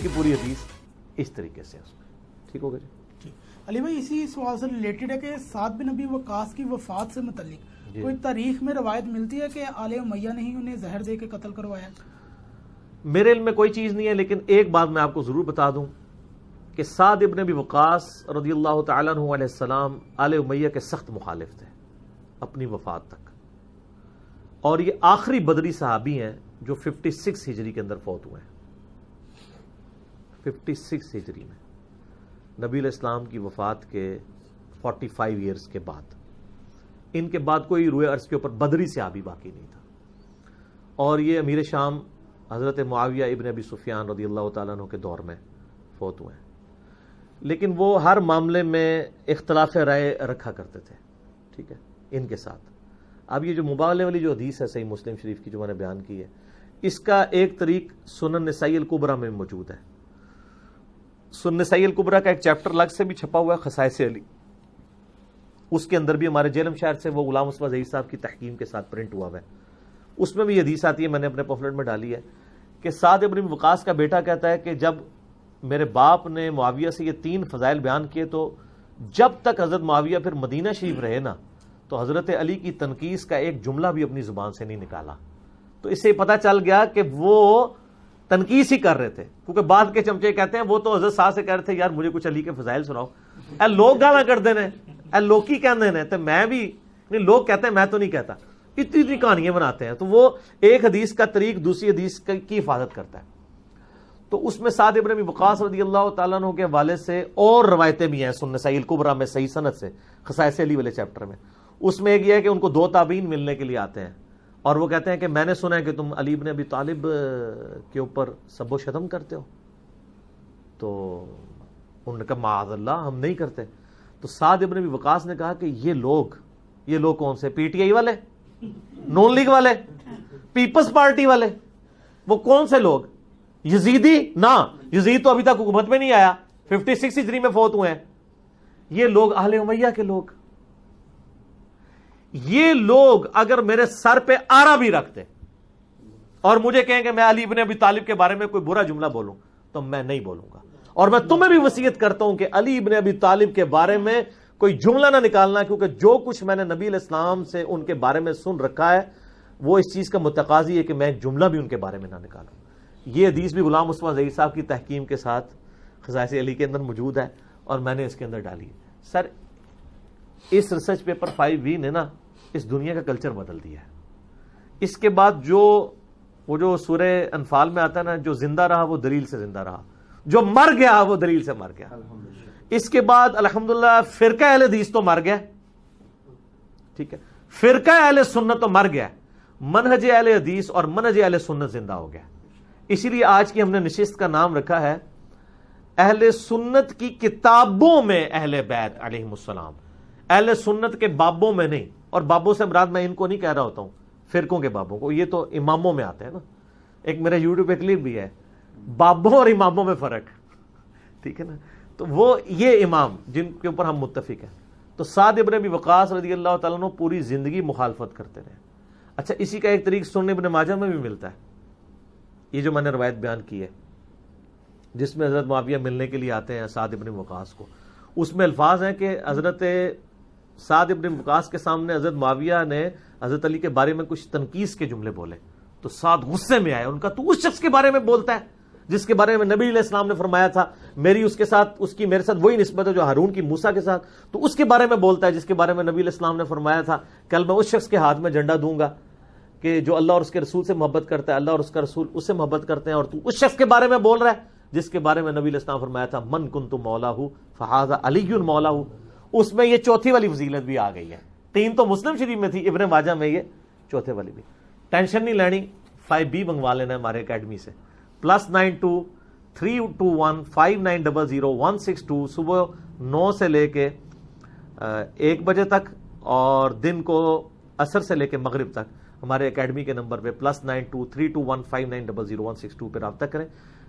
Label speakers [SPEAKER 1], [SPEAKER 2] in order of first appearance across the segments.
[SPEAKER 1] کی پوری حدیث اس طریقے سے اس میں. ٹھیک ہوگا جی.
[SPEAKER 2] علی بھائی اسی سوال سے ریلیٹڈ ہے کہ سعد بن ابی وقاص کی وفات سے متعلق کوئی تاریخ میں روایت ملتی ہے کہ آل امیہ نے ہی انہیں زہر دے کے قتل کروایا؟
[SPEAKER 1] میرے علم میں کوئی چیز نہیں ہے، لیکن ایک بات میں آپ کو ضرور بتا دوں کہ سعد ابن ابی وقاص رضی اللہ تعالیٰ عنہ علیہ السلام آل امیہ کے سخت مخالف تھے اپنی وفات تک، اور یہ آخری بدری صحابی ہیں جو 56 ہجری کے اندر فوت ہوئے ہیں. 56 ہجری میں نبی علیہ السلام کی وفات کے 45 ایئرز کے بعد. ان کے بعد کوئی روئے عرض کے اوپر بدری صحابی باقی نہیں تھا، اور یہ امیر شام حضرت معاویہ ابن ابی سفیان رضی اللہ تعالیٰ عنہ کے دور میں فوت ہوئے ہیں. لیکن وہ ہر معاملے میں اختلاف رائے رکھا کرتے تھے. ٹھیک ہے، ان کے ساتھ اب یہ جو مبالغے والی جو حدیث ہے صحیح مسلم شریف کی جو میں نے بیان کی ہے، اس کا ایک طریق سنن نسائی الکبریٰ میں موجود ہے. سنن نسائی الکبریٰ کا ایک چیپٹر الگ سے بھی چھپا ہوا ہے، خصائص علی. اس کے اندر بھی ہمارے جیلم شہر سے وہ غلام مصطفیٰ ظہیر صاحب کی تحکیم کے ساتھ پرنٹ ہوا ہے. اس میں بھی یہ حدیث آتی ہے، میں نے اپنے پمفلٹ میں ڈالی ہے، کہ سعد ابن وقاص کا بیٹا کہتا ہے کہ جب میرے باپ نے معاویہ سے یہ 3 فضائل بیان کیے تو جب تک حضرت معاویہ پھر مدینہ شریف رہے نا تو حضرت علی کی تنقیص کا ایک جملہ بھی اپنی زبان سے نہیں نکالا. تو اس سے پتہ چل گیا کہ وہ تنقیص ہی کر رہے تھے، کیونکہ بعد کے چمچے کہتے ہیں وہ تو حضرت صاحب سے کہہ رہے تھے یار مجھے کچھ علی کے فضائل سناؤ. اے لوگ گالا کرتے ہیں، اے لوگ کی کہتے ہیں، تو میں بھی نہیں، لوگ کہتے ہیں میں تو نہیں کہتا. اتنی کہانیاں بناتے ہیں. تو وہ ایک حدیث کا طریق دوسری حدیث کی حفاظت کرتا ہے. تو اس میں سعد ابن ابی وقاص رضی اللہ تعالیٰ عنہ کے حوالے سے اور روایتیں بھی ہیں سنن نسائی الکبریٰ میں صحیح سند سے، خصائص علی والے چیپٹر میں. اس میں ایک یہ ہے کہ ان کو 2 تابعین ملنے کے لیے آتے ہیں اور وہ کہتے ہیں کہ میں نے سنا ہے کہ تم علی ابن ابی طالب کے اوپر سب و شتم کرتے ہو. تو انہوں نے کہا معاذ اللہ ہم نہیں کرتے. تو سعد ابن ابی وقاص نے کہا کہ یہ لوگ کون سے؟ پی ٹی آئی والے، نون لیگ والے، پیپلز پارٹی والے، وہ کون سے لوگ؟ یزیدی؟ نہ، یزید تو ابھی تک حکومت میں نہیں آیا، 56 ہجری میں فوت ہوئے ہیں. یہ لوگ اہل امیہ کے لوگ. یہ لوگ اگر میرے سر پہ آرا بھی رکھتے اور مجھے کہیں کہ میں علی ابن ابی طالب کے بارے میں کوئی برا جملہ بولوں تو میں نہیں بولوں گا. اور میں تمہیں بھی وصیت کرتا ہوں کہ علی ابن ابی طالب کے بارے میں کوئی جملہ نہ نکالنا، کیونکہ جو کچھ میں نے نبی علیہ السلام سے ان کے بارے میں سن رکھا ہے وہ اس چیز کا متقاضی ہے کہ میں ایک جملہ بھی ان کے بارے میں نہ نکالوں. یہ حدیث بھی غلام مصطفیٰ ظہیر صاحب کی تحکیم کے ساتھ خصائص علی کے اندر موجود ہے اور میں نے اس کے اندر ڈالی ہے. سر اس ریسرچ پیپر 5V نے نا اس دنیا کا کلچر بدل دیا ہے. اس کے بعد جو سورہ انفال میں آتا ہے نا، جو زندہ رہا وہ دلیل سے زندہ رہا، جو مر گیا وہ دلیل سے مر گیا. اس کے بعد الحمدللہ فرقہ اہل حدیث تو مر گیا، ٹھیک ہے، فرقہ اہل سنت تو مر گیا، منہج اہل حدیث اور منہج اہل سنت زندہ ہو گیا. اسی لیے آج کی ہم نے نشست کا نام رکھا ہے اہل سنت کی کتابوں میں اہل بیت علیہم السلام، اہل سنت کے بابوں میں نہیں. اور بابوں سے مراد میں ان کو نہیں کہہ رہا ہوتا ہوں، فرقوں کے بابوں کو، یہ تو اماموں میں آتے ہیں نا. ایک میرے یوٹیوب پہ کلپ بھی ہے بابوں اور اماموں میں فرق، ٹھیک ہے نا. تو وہ یہ امام جن کے اوپر ہم متفق ہیں. تو سعد ابن ابی وقاص رضی اللہ تعالیٰ عنہ پوری زندگی مخالفت کرتے رہے. اچھا، اسی کا ایک طریق سنن ابن ماجہ میں بھی ملتا ہے، یہ جو میں نے روایت بیان کی ہے جس میں حضرت معاویہ ملنے کے لیے آتے ہیں سعد ابن وقاص کو. اس میں الفاظ ہیں کہ حضرت سعد ابن وقاص کے سامنے حضرت معاویہ نے حضرت علی کے بارے میں کچھ تنقیص کے جملے بولے تو سعد غصے میں آئے. ان کا تو اس شخص کے بارے میں بولتا ہے جس کے بارے میں نبی علیہ السلام نے فرمایا تھا میری اس کے ساتھ، اس کی میرے ساتھ وہی نسبت ہے جو ہارون کی موسیٰ کے ساتھ، تو اس کے بارے میں بولتا ہے جس کے بارے میں نبی علیہ السلام نے فرمایا تھا کل میں اس شخص کے ہاتھ میں جھنڈا دوں گا کہ جو اللہ اور اس کے رسول سے محبت کرتا ہے، اللہ اور اس کا رسول اس سے محبت کرتے ہیں، اور تو اس شخص کے بارے میں بول رہا ہے جس کے بارے میں نبی علیہ السلام فرمایا تھا من کنت مولاہ فہذا علی مولاہ. اس میں یہ چوتھی والی فضیلت بھی آ گئی ہے. 3 تو مسلم شریف میں تھی، ابن ماجہ میں یہ چوتھے والی بھی. ٹینشن نہیں لینی، 5B منگوا لینا ہے ہمارے اکیڈمی سے. +92 321 5900 162 صبح 9 سے لے کے 1 بجے تک اور دن کو عصر سے لے کے مغرب تک ہمارے اکیڈمی کے نمبر پہ +92 321 5900 162 پہ رابطہ کریں.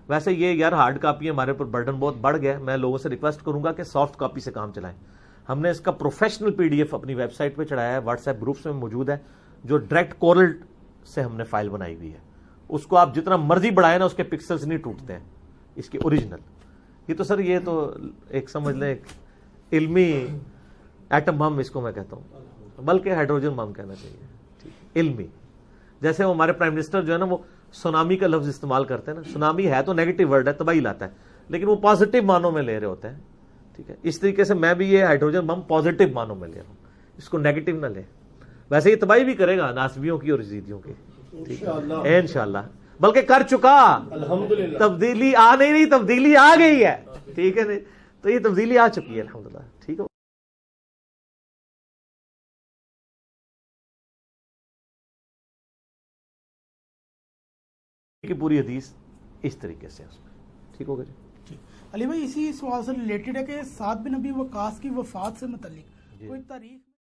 [SPEAKER 1] ویسے یہ یار ہارڈ کاپی ہمارے اوپر برڈن بہت بڑھ گیا، میں لوگوں سے ریکویسٹ کروں گا کہ سافٹ کاپی سے کام چلائیں. ہم نے اس کا پروفیشنل PDF اپنی ویب سائٹ پہ چڑھایا ہے، واٹس ایپ گروپس میں موجود ہے، جو ڈائریکٹ کورل سے ہم نے فائل بنائی ہوئی ہے. اس کو آپ جتنا مرضی بڑھائیں نا اس کے پکسلز نہیں ٹوٹتے ہیں، اس کی اوریجنل. یہ تو سر یہ تو ایک سمجھ لیں ایک علمی ایٹم بم اس کو میں کہتا ہوں, بلکہ ہائیڈروجن بم کہنا چاہیے, ٹھیک, علمی. جیسے وہ ہمارے پرائم منسٹر جو ہے نا وہ سونامی کا لفظ استعمال کرتے ہیں نا, سونامی ہے تو نیگیٹو ورڈ ہے, تباہی لاتا ہے, لیکن وہ پازیٹیو معنوں میں لے رہے ہوتے ہیں, ٹھیک ہے. اس طریقے سے میں بھی یہ ہائیڈروجن بم پازیٹیو معنوں میں لے رہا ہوں, اس کو نیگیٹو نہ لے. ویسے یہ تباہی بھی کرے گا ناسبیوں کی اور یزیدیوں کی, انشاءاللہ, بلکہ کر چکا. تبدیلی آ نہیں رہی, تبدیلی آ گئی ہے, ٹھیک ہے. تو یہ تبدیلی آ چکی ہے الحمدللہ, ٹھیک ہے. کی پوری حدیث اس طریقے سے اس میں, ٹھیک ہوگا جی.
[SPEAKER 2] علی بھائی اسی سوال سے ریلیٹڈ ہے کہ سعد بن ابی وقاص کی وفات سے متعلق کوئی تاریخ